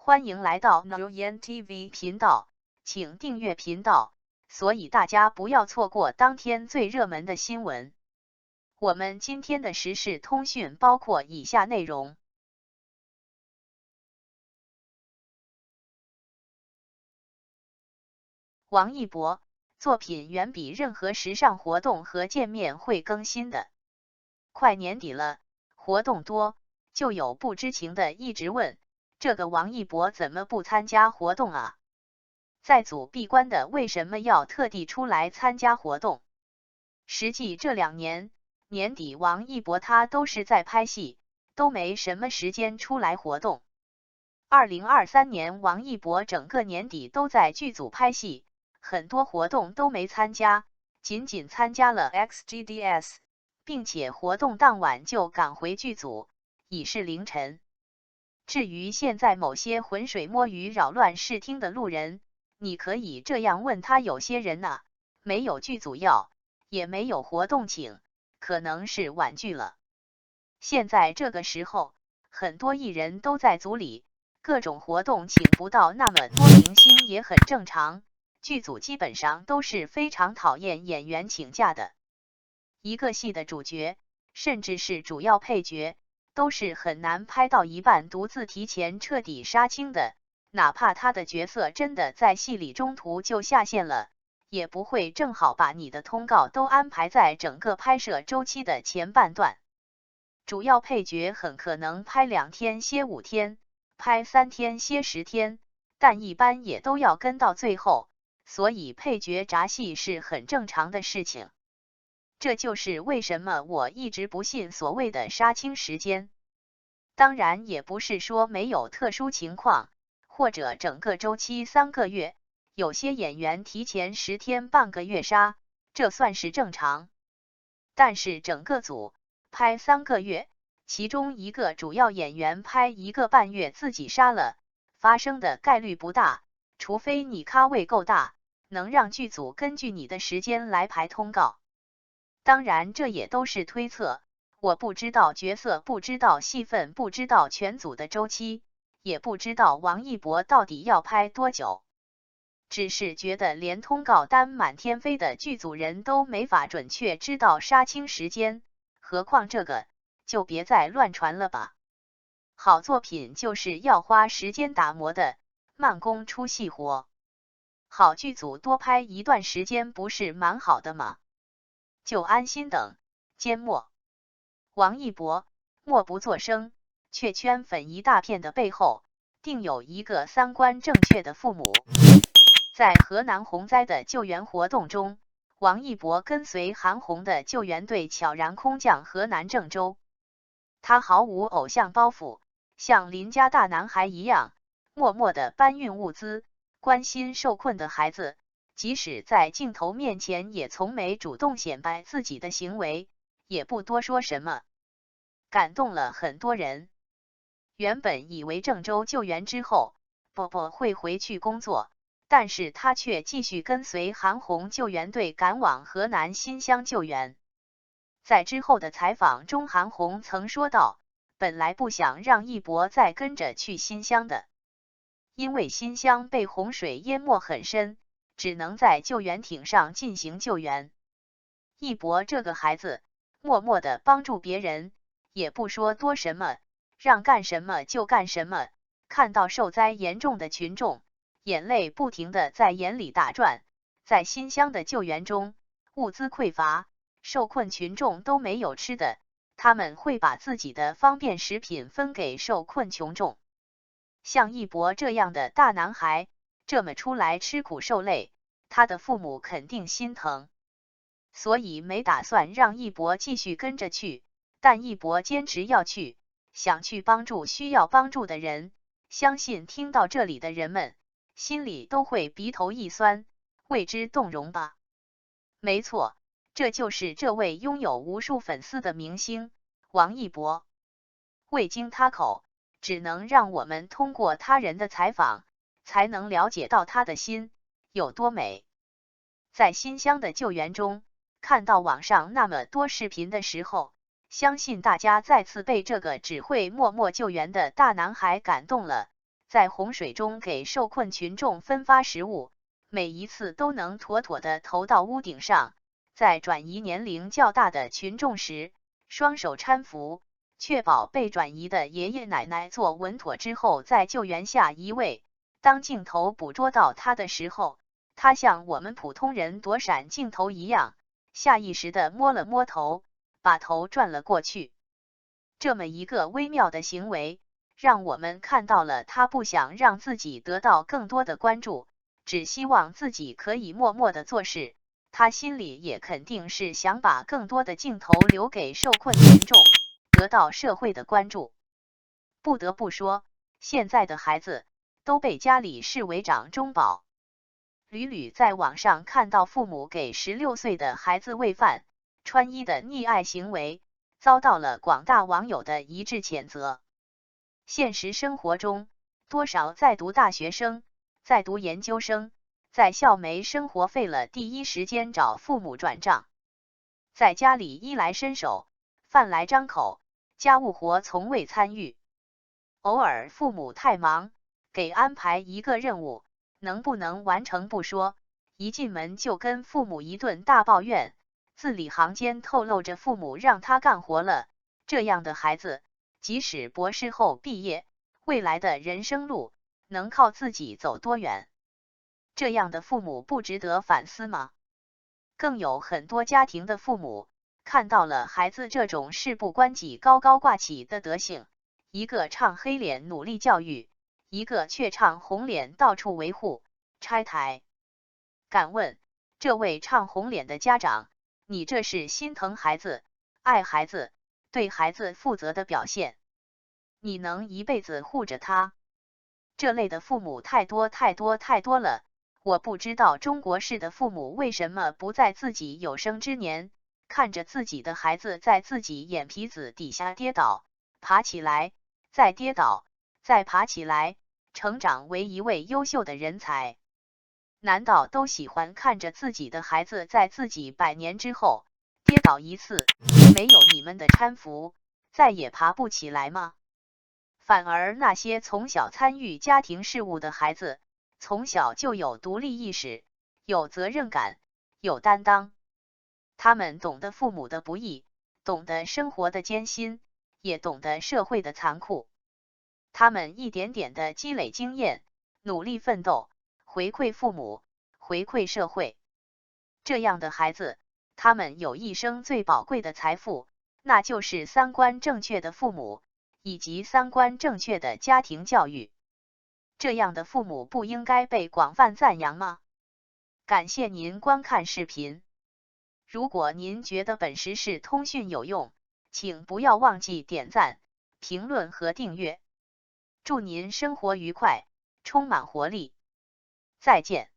欢迎来到 Nguyen TV 频道，请订阅频道，所以大家不要错过当天最热门的新闻。我们今天的时事通讯包括以下内容：王一博作品远比任何时尚活动和见面会更新的。快年底了，活动多，就有不知情的一直问，这个王一博怎么不参加活动啊？在组闭关的为什么要特地出来参加活动？实际这2年年底王一博他都是在拍戏，都没什么时间出来活动。2023年王一博整个年底都在剧组拍戏，很多活动都没参加，仅仅参加了 XGDS， 并且活动当晚就赶回剧组，已是凌晨。至于现在某些浑水摸鱼扰乱视听的路人，你可以这样问他：有些人啊，没有剧组要，也没有活动请，可能是婉拒了。现在这个时候，很多艺人都在组里，各种活动请不到那么多明星也很正常，剧组基本上都是非常讨厌演员请假的。一个戏的主角，甚至是主要配角，都是很难拍到一半独自提前彻底杀青的，哪怕他的角色真的在戏里中途就下线了，也不会正好把你的通告都安排在整个拍摄周期的前半段。主要配角很可能拍2天歇5天，拍3天歇10天，但一般也都要跟到最后，所以配角闸戏是很正常的事情。这就是为什么我一直不信所谓的杀青时间。当然也不是说没有特殊情况，或者整个周期3个月，有些演员提前10天半个月杀，这算是正常。但是整个组拍3个月，其中一个主要演员拍1个半月自己杀了，发生的概率不大，除非你咖位够大，能让剧组根据你的时间来排通告。当然这也都是推测，我不知道角色，不知道戏份，不知道全组的周期，也不知道王一博到底要拍多久，只是觉得连通告单满天飞的剧组人都没法准确知道杀青时间，何况这个，就别再乱传了吧。好作品就是要花时间打磨的，慢工出细活。好剧组多拍一段时间不是蛮好的吗？就安心等，缄默。王一博默不作声，却圈粉一大片的背后，定有一个3观正确的父母。在河南洪灾的救援活动中，王一博跟随韩红的救援队悄然空降河南郑州。他毫无偶像包袱，像邻家大男孩一样，默默地搬运物资，关心受困的孩子。即使在镜头面前也从没主动显摆自己的行为，也不多说什么，感动了很多人。原本以为郑州救援之后，伯伯会回去工作，但是他却继续跟随韩红救援队赶往河南新乡救援。在之后的采访中，韩红曾说道，本来不想让一博再跟着去新乡的，因为新乡被洪水淹没很深，只能在救援艇上进行救援。一博这个孩子，默默地帮助别人，也不说多什么，让干什么就干什么。看到受灾严重的群众，眼泪不停地在眼里打转。在新乡的救援中，物资匮乏，受困群众都没有吃的，他们会把自己的方便食品分给受困群众。像一博这样的大男孩，这么出来吃苦受累，他的父母肯定心疼，所以没打算让一博继续跟着去，但一博坚持要去，想去帮助需要帮助的人。相信听到这里的人们，心里都会鼻头一酸，为之动容吧。没错，这就是这位拥有无数粉丝的明星王一博。未经他口，只能让我们通过他人的采访，才能了解到他的心有多美。在新乡的救援中，看到网上那么多视频的时候，相信大家再次被这个只会默默救援的大男孩感动了，在洪水中给受困群众分发食物，每一次都能妥妥的投到屋顶上。在转移年龄较大的群众时，双手搀扶，确保被转移的爷爷奶奶坐稳妥之后，在救援下移位。当镜头捕捉到他的时候，他像我们普通人躲闪镜头一样，下意识地摸了摸头，把头转了过去。这么一个微妙的行为，让我们看到了他不想让自己得到更多的关注，只希望自己可以默默地做事。他心里也肯定是想把更多的镜头留给受困群众，得到社会的关注。不得不说，现在的孩子都被家里视为掌中宝。屡屡在网上看到父母给16岁的孩子喂饭、穿衣的溺爱行为，遭到了广大网友的一致谴责。现实生活中，多少在读大学生、在读研究生，在校没生活费了，第一时间找父母转账，在家里衣来伸手，饭来张口，家务活从未参与。偶尔父母太忙，给安排一个任务，能不能完成不说，一进门就跟父母一顿大抱怨，字里行间透露着父母让他干活了。这样的孩子，即使博士后毕业，未来的人生路能靠自己走多远？这样的父母不值得反思吗？更有很多家庭的父母看到了孩子这种事不关己高高挂起的德行，一个唱黑脸努力教育，一个却唱红脸到处维护拆台。敢问这位唱红脸的家长，你这是心疼孩子、爱孩子、对孩子负责的表现？你能一辈子护着他？这类的父母太多太多太多了。我不知道中国式的父母为什么不在自己有生之年，看着自己的孩子在自己眼皮子底下跌倒、爬起来，再跌倒，再爬起来，成长为一位优秀的人才。难道都喜欢看着自己的孩子在自己100年之后跌倒一次，没有你们的搀扶，再也爬不起来吗？反而那些从小参与家庭事务的孩子，从小就有独立意识，有责任感，有担当。他们懂得父母的不易，懂得生活的艰辛，也懂得社会的残酷。他们一点点的积累经验，努力奋斗，回馈父母，回馈社会。这样的孩子，他们有一生最宝贵的财富，那就是三观正确的父母，以及三观正确的家庭教育。这样的父母不应该被广泛赞扬吗？感谢您观看视频。如果您觉得本时事通讯有用，请不要忘记点赞、评论和订阅。祝您生活愉快，充满活力。再见。